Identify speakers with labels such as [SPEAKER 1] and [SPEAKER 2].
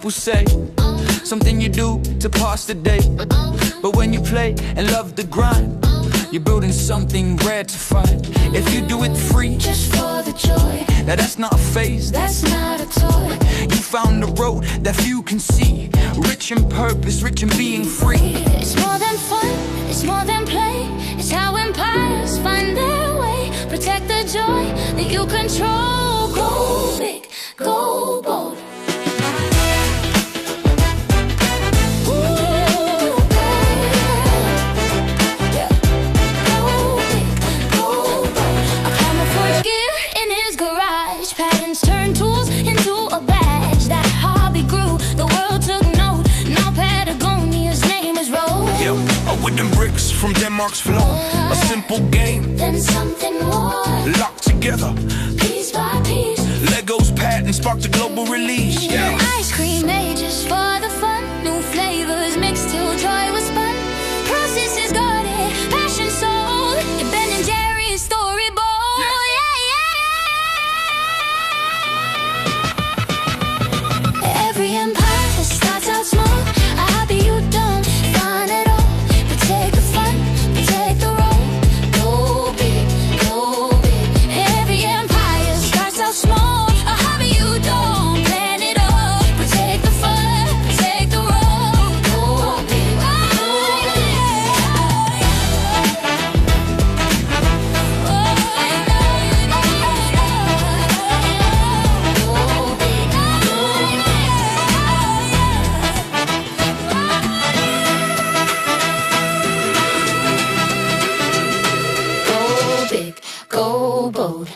[SPEAKER 1] people say, something you do to pass the day. But when you play and love the grind, you're building something rare to find. If you do it free,
[SPEAKER 2] just for the joy,
[SPEAKER 1] now that's not a phase,
[SPEAKER 2] that's not a toy.
[SPEAKER 1] you found a road that few can see, rich in purpose, rich in being free.
[SPEAKER 2] It's more than fun, it's more than play. It's how empires find their way. Protect the joy that you control. Go big, go bold. Patterns turn tools into a badge. That hobby grew, the world took note. Now Patagonia's name is rolled.
[SPEAKER 3] Yeah, with them bricks from Denmark's flow. A simple game,
[SPEAKER 2] then something more.
[SPEAKER 3] locked together,
[SPEAKER 2] Piece by piece.
[SPEAKER 3] Lego's patent sparked a global release. Yeah.
[SPEAKER 2] Ice cream made just for the fun. New flavors mixed till joy was spun. Process is guarded, passion sold. Your Ben and Jerry's storyboard. Every empire that starts out small, a hobby you don't find at all. But take the fun, but take the roll. Go big, go big. Every empire starts out small, a hobby you don't plan it all. But take the fun, but take the roll. Go big, go big. Go big, go bold.